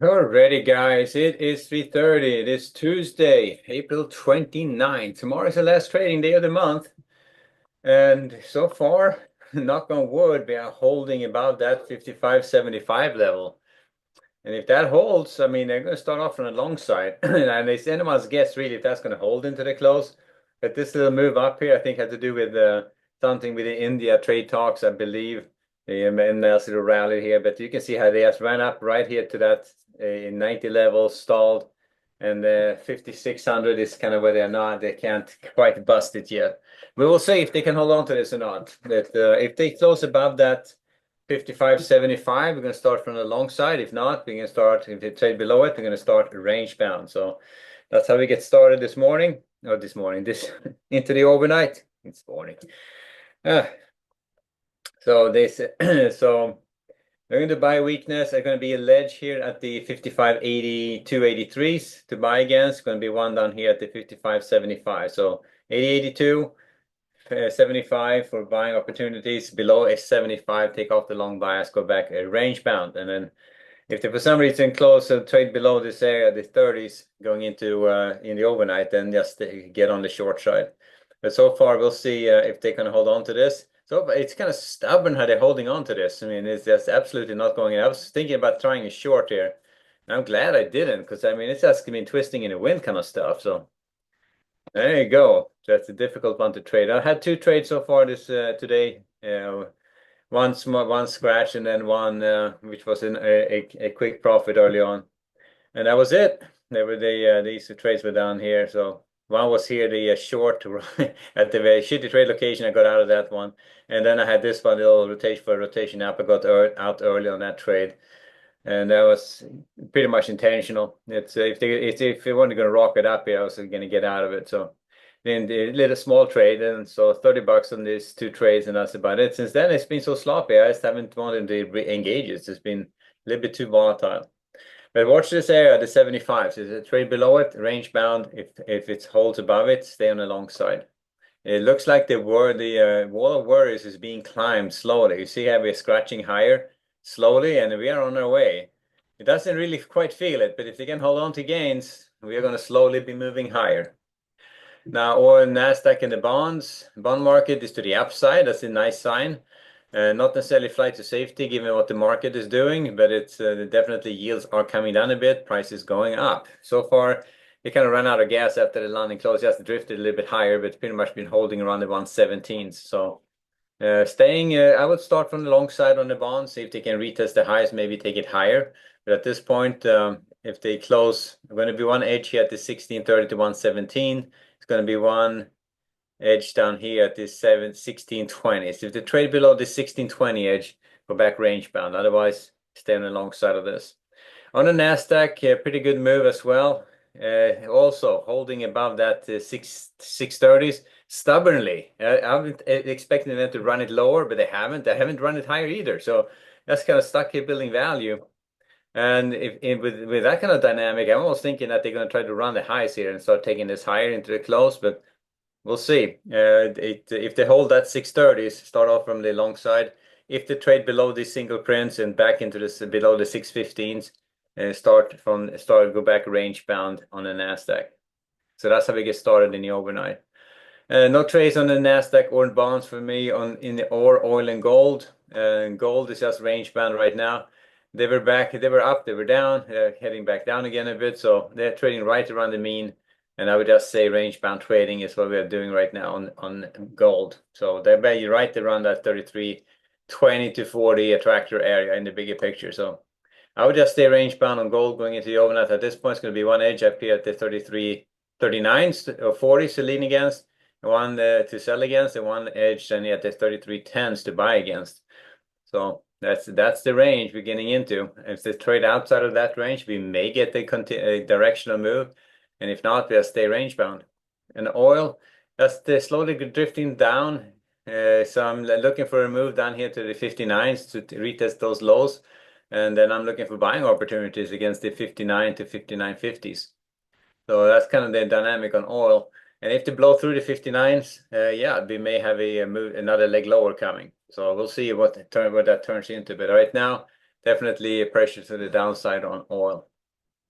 Alrighty, guys, it is 3:30. It is Tuesday, April 29th. Tomorrow is the last trading day of the month. And so far, knock on wood, we are holding above that 55.75 level. And if that holds, I mean, they're going to start off on the long side. And it's anyone's guess, really, if that's going to hold into the close. But this little move up here, I think, had to do with something with the India trade talks, I believe. And nice little rally here. But you can see how they just ran up right here to that 90 level, stalled. And 5,600 is kind of where they're not. They can't quite bust it yet. We will see if they can hold on to this or not. That if they close above that 55.75, we're going to start from the long side. If not, we're going to start, if they trade below it, we're going to start range bound. So that's how we get started this morning. Or this morning, this into the overnight. It's morning. Ah, so this, so we're going to buy weakness. There's going to be a ledge here at the 55.80, 283s to buy against. It's going to be one down here at the 55.75. So 80.82. 75 for buying opportunities. Below a 75, take off the long bias, go back a range bound. And then if they for some reason close a trade below this area, the 30s going into in the overnight, then just get on the short side. But so far, we'll see if they can hold on to this. So it's kind of stubborn how they're holding on to this. I mean, it's just absolutely not going in. I was thinking about trying a short here. And I'm glad I didn't, because I mean, it's just been twisting in the wind kind of stuff. So there you go. That's a difficult one to trade. I had two trades so far this today. One scratch, and then one which was a quick profit early on, and that was it. They were these two trades were down here. So one was here, the short at the very shitty trade location. I got out of that one, and then I had this one, the little rotation up. I got out early on that trade. And that was pretty much intentional. It's if they weren't going to rock it up here, I was going to get out of it. So then the little small trade, and so 30 bucks on these two trades, and that's about it. Since then, it's been so sloppy. I just haven't wanted to engage it. It's been a little bit too volatile. But watch this area, the 75. So it's a trade below it, range bound. If it holds above it, stay on the long side. It looks like the wall of worries is being climbed slowly. You see how we're scratching higher slowly, and we are on our way. It doesn't really quite feel it, but if they can hold on to gains, we are going to slowly be moving higher. Now, oil, Nasdaq, and the bond market is to the upside. That's a nice sign. Not necessarily flight to safety, given what the market is doing, but it's definitely yields are coming down a bit. Prices going up. So far, they kind of ran out of gas after the landing close. Just drifted a little bit higher, but pretty much been holding around the 117s. So staying, I would start from the long side on the bonds, see if they can retest the highs, maybe take it higher. But at this point, if they close, going to be one edge here at the 1630 to 117. It's going to be one edge down here at this 1620. So if they trade below the 1620 edge, go back range bound. Otherwise, stay on the long side of this. On the Nasdaq, pretty good move as well. Also holding above that 630s stubbornly. I'm expecting them to run it lower, but they haven't. They haven't run it higher either. So that's kind of stuck here building value. And with that kind of dynamic, I'm almost thinking that they're going to try to run the highs here and start taking this higher into the close, but we'll see. If they hold that 630s, start off from the long side. If they trade below these single prints and back into this below the 615s, go back range bound on the Nasdaq. So that's how we get started in the overnight. No trades on the Nasdaq or bonds for me on in the oil and gold. Gold is just range bound right now. They were back, they were up, they were down, heading back down again a bit. So they're trading right around the mean. And I would just say range bound trading is what we are doing right now on gold. So they're right around that 33.20 to 40 attractor area in the bigger picture. So I would just stay range bound on gold going into the overnight. At this point, it's going to be one edge up here at the 33.39s or 40s to lean against, and one to sell against, and one edge then at the 33.10s to buy against. So that's the range we're getting into. If they trade outside of that range, we may get a directional move. And if not, we'll stay range bound. And oil, that's slowly drifting down. So I'm looking for a move down here to the 59s to retest those lows. And then I'm looking for buying opportunities against the 59 to 59.50s. So that's kind of the dynamic on oil. And if they blow through the 59s, yeah, we may have a move, another leg lower coming. So we'll see what that turns into. But right now, definitely a pressure to the downside on oil.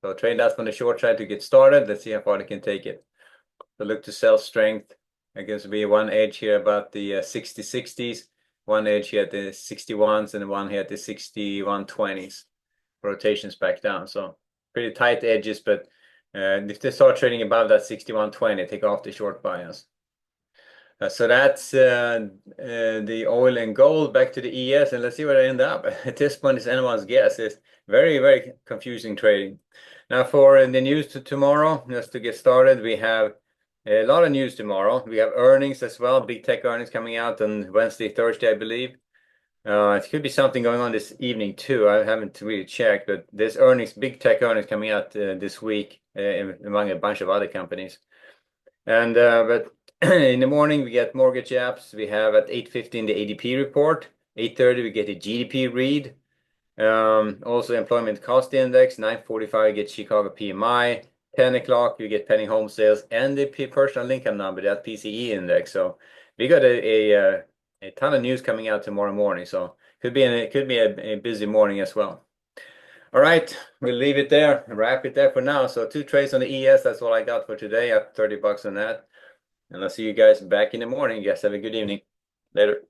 So trade that from the short side to get started. Let's see how far they can take it. So look to sell strength. I guess be one edge here about the 60-60s, one edge here at the 61s, and one here at the 61-20s. Rotations back down. So pretty tight edges, but if they start trading above that 61.20, take off the short bias. So that's the oil and gold. Back to the ES, and let's see where they end up. At this point, it's anyone's guess. It's very, very confusing trading. Now for the news tomorrow, just to get started, we have a lot of news tomorrow. We have earnings as well, big tech earnings coming out on Wednesday, Thursday, I believe. It could be something going on this evening too. I haven't really checked, but there's earnings, big tech earnings coming out this week among a bunch of other companies. And but in the morning we get mortgage apps. We have at 8:15 the ADP report. 8:30 we get the GDP read. Also employment cost index. 9:45 you get Chicago PMI. 10 o'clock you get pending home sales and the personal income number, that PCE index. So we got a ton of news coming out tomorrow morning. So could be a busy morning as well. All right, we'll leave it there, wrap it there for now. So 2 trades on the ES, that's all I got for today. I have $30 on that. And I'll see you guys back in the morning. You guys have a good evening. Later.